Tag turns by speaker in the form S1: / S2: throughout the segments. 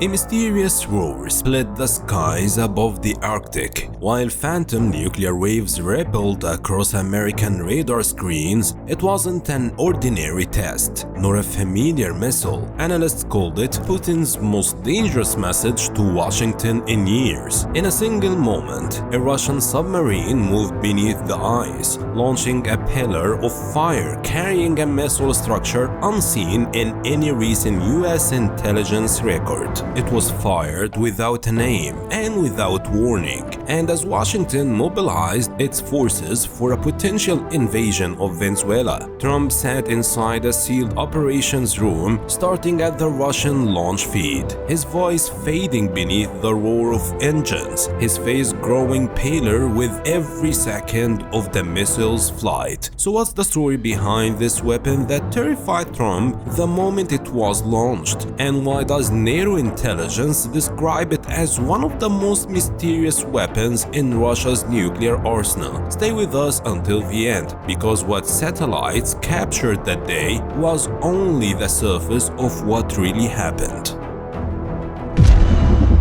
S1: A mysterious roar split the skies above the Arctic. While phantom nuclear waves rippled across American radar screens, it wasn't an ordinary test, nor a familiar missile. Analysts called it Putin's most dangerous message to Washington in years. In a single moment, a Russian submarine moved beneath the ice, launching a pillar of fire carrying a missile structure unseen in any recent US intelligence record. It was fired without a name and without warning, and as Washington mobilized its forces for a potential invasion of Venezuela, Trump sat inside a sealed operations room starting at the Russian launch feed, his voice fading beneath the roar of engines, his face growing paler with every second of the missile's flight. So what's the story behind this weapon that terrified Trump the moment it was launched, and why does NATO intelligence describe it as one of the most mysterious weapons in Russia's nuclear arsenal? Stay with us until the end, because what satellites captured that day was only the surface of what really happened.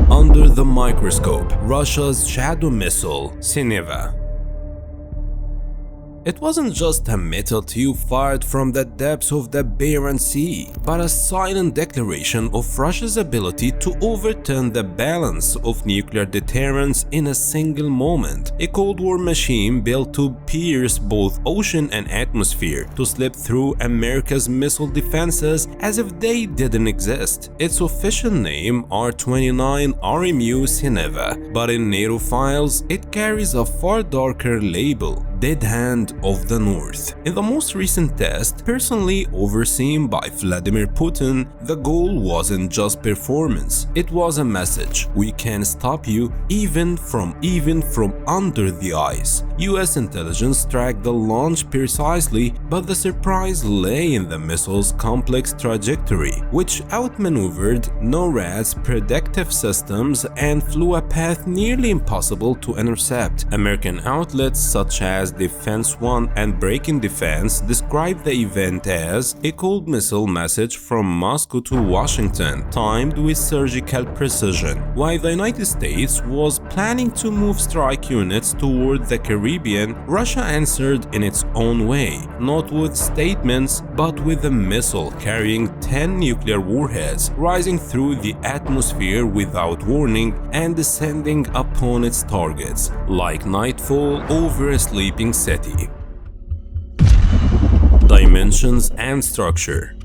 S1: Under the microscope, Russia's shadow missile, Sineva. It wasn't just a metal tube fired from the depths of the Barents Sea, but a silent declaration of Russia's ability to overturn the balance of nuclear deterrence in a single moment. A Cold War machine built to pierce both ocean and atmosphere, to slip through America's missile defenses as if they didn't exist. Its official name R-29 RMU Sineva, but in NATO files it carries a far darker label, Dead Hand of the North. In the most recent test, personally overseen by Vladimir Putin, the goal wasn't just performance, it was a message: we can stop you even from under the ice. US intelligence tracked the launch precisely, but the surprise lay in the missile's complex trajectory, which outmaneuvered NORAD's predictive systems and flew a path nearly impossible to intercept. American outlets such as Defense One and Breaking Defense described the event as a cold missile message from Moscow to Washington, timed with surgical precision. While the United States was planning to move strike units toward the Caribbean, Russia answered in its own way, not with statements, but with a missile carrying 10 nuclear warheads, rising through the atmosphere without warning and descending upon its targets, like nightfall over a sleeping city. Dimensions and structure.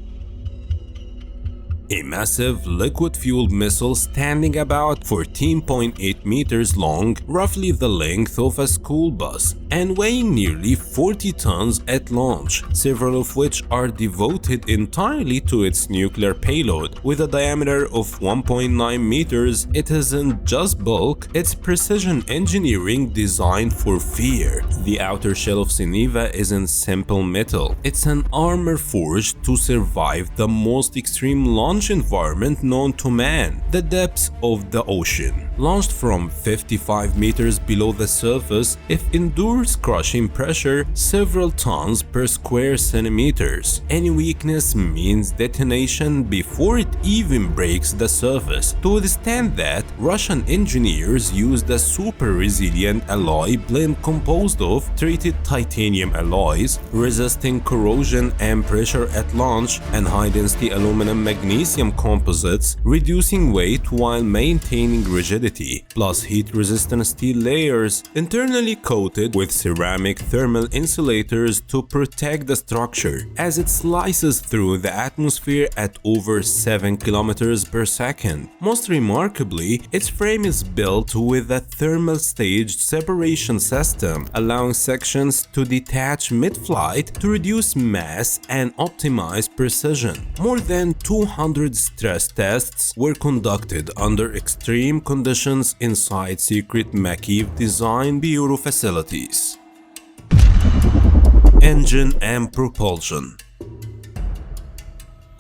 S1: A massive liquid-fueled missile standing about 14.8 meters long, roughly the length of a school bus, and weighing nearly 40 tons at launch, several of which are devoted entirely to its nuclear payload. With a diameter of 1.9 meters, it isn't just bulk, it's precision engineering designed for fear. The outer shell of Sineva isn't simple metal, it's an armor forged to survive the most extreme launch environment known to man, the depths of the ocean. Launched from 55 meters below the surface, it endures crushing pressure several tons per square centimeters. Any weakness means detonation before it even breaks the surface. To withstand that, Russian engineers used a super resilient alloy blend composed of treated titanium alloys, resisting corrosion and pressure at launch, and high-density aluminum magnesium composites, reducing weight while maintaining rigidity, plus heat-resistant steel layers internally coated with ceramic thermal insulators to protect the structure as it slices through the atmosphere at over 7 kilometers per second. Most remarkably, its frame is built with a thermal staged separation system, allowing sections to detach mid-flight to reduce mass and optimize precision. More than 200 stress tests were conducted under extreme conditions inside secret Makiv Design Bureau facilities. Engine and propulsion.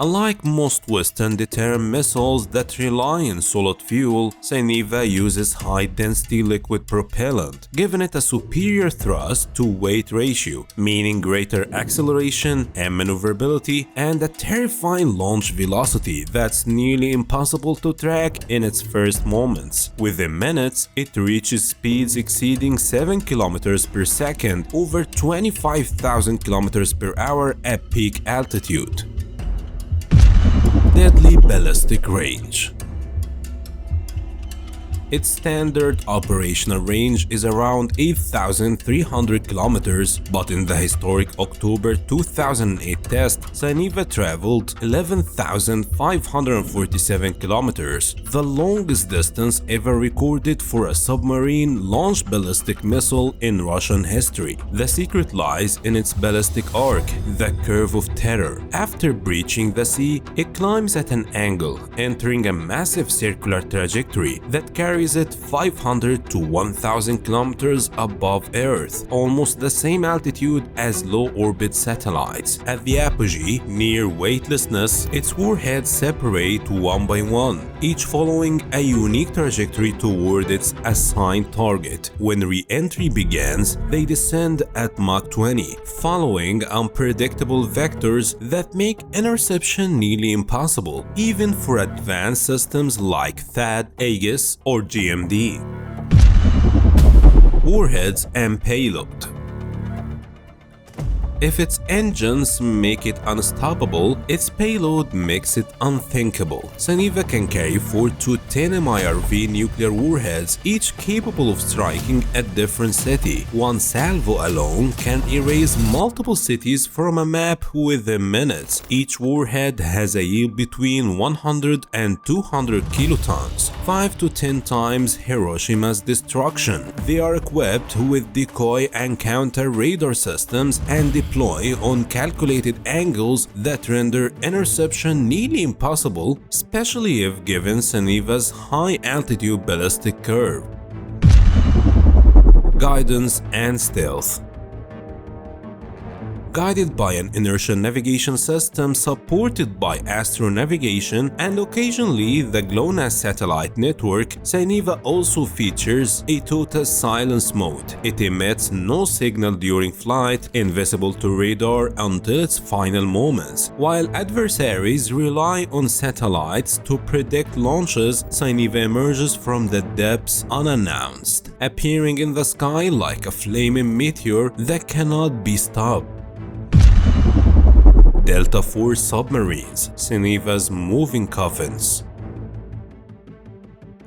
S1: Unlike most Western deterrent missiles that rely on solid fuel, Sineva uses high-density liquid propellant, giving it a superior thrust-to-weight ratio, meaning greater acceleration and maneuverability, and a terrifying launch velocity that's nearly impossible to track in its first moments. Within minutes, it reaches speeds exceeding 7 km per second, over 25,000 km per hour at peak altitude. Deadly ballistic range. Its standard operational range is around 8,300 kilometers, but in the historic October 2008 test, Sineva traveled 11,547 kilometers, the longest distance ever recorded for a submarine-launched ballistic missile in Russian history. The secret lies in its ballistic arc, the curve of terror. After breaching the sea, it climbs at an angle, entering a massive circular trajectory that carries it 500 to 1,000 kilometers above Earth, almost the same altitude as low-orbit satellites. At the apogee, near weightlessness, its warheads separate one by one, each following a unique trajectory toward its assigned target. When re-entry begins, they descend at Mach 20, following unpredictable vectors that make interception nearly impossible, even for advanced systems like THAAD, Aegis, or GMD. Warheads and payload. If its engines make it unstoppable, its payload makes it unthinkable. Sineva can carry 4 to 10 MIRV nuclear warheads, each capable of striking a different city. One salvo alone can erase multiple cities from a map within minutes. Each warhead has a yield between 100 and 200 kilotons, 5 to 10 times Hiroshima's destruction. They are equipped with decoy and counter radar systems and deploy on calculated angles that render interception nearly impossible, especially if given Sineva's high-altitude ballistic curve. Guidance and stealth. Guided by an inertial navigation system supported by astronavigation and occasionally the GLONASS satellite network, Sineva also features a total silence mode. It emits no signal during flight, invisible to radar until its final moments. While adversaries rely on satellites to predict launches, Sineva emerges from the depths unannounced, appearing in the sky like a flaming meteor that cannot be stopped. Delta IV submarines, Sineva's moving coffins.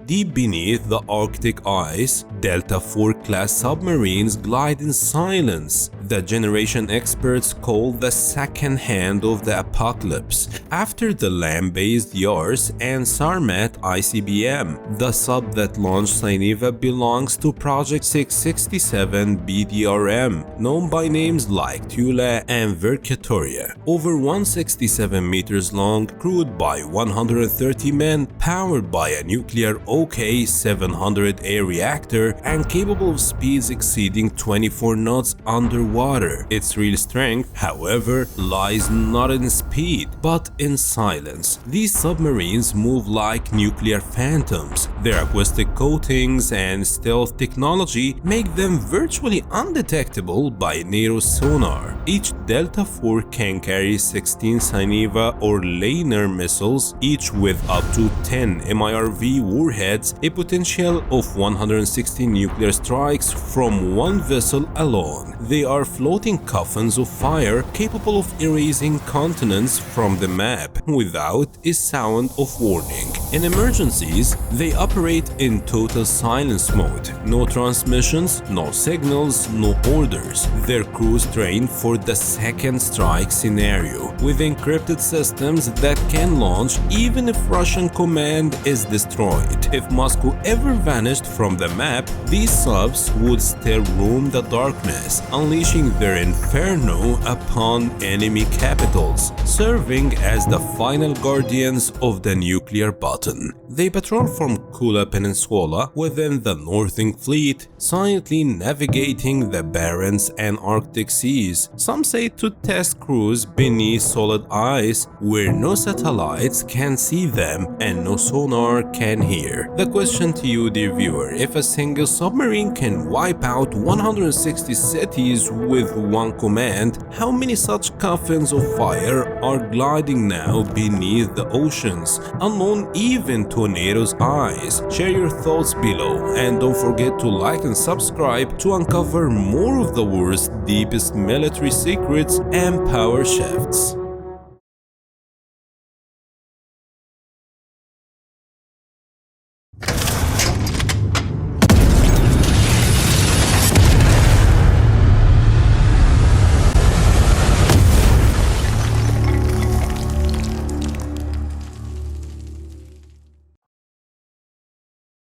S1: Deep beneath the Arctic ice, Delta IV class submarines glide in silence, the generation experts call the second hand of the apocalypse. After the land-based Yars and Sarmat ICBM, the sub that launched Sineva belongs to Project 667 BDRM, known by names like Tula and Verkatoria. Over 167 meters long, crewed by 130 men, powered by a nuclear OK-700A reactor and capable of speeds exceeding 24 knots underwater. Its real strength, however, lies not in speed, but in silence. These submarines move like nuclear phantoms. Their acoustic coatings and stealth technology make them virtually undetectable by NATO sonar. Each Delta IV can carry 16 Sineva or Laner missiles, each with up to 10 MIRV warheads, a potential of 160 nuclear strikes from one vessel alone. They are floating coffins of fire capable of erasing continents from the map without a sound of warning. In emergencies, they operate in total silence mode. No transmissions, no signals, no orders. Their crews train for the second strike scenario, with encrypted systems that can launch even if Russian command is destroyed. If Moscow ever vanished from the map, these subs would still roam the darkness, unleashing their inferno upon enemy capitals, serving as the final guardians of the nuclear button. They patrol from Kola Peninsula within the Northern Fleet, silently navigating the Barents and Arctic seas. Some say to test crews beneath solid ice where no satellites can see them and no sonar can hear. The question to you, dear viewer, if a single submarine can wipe out 160 cities with one command, how many such coffins of fire are gliding now beneath the oceans, unknown even to NATO's eyes? Share your thoughts below, and don't forget to like and subscribe to uncover more of the world's deepest military secrets and power shifts.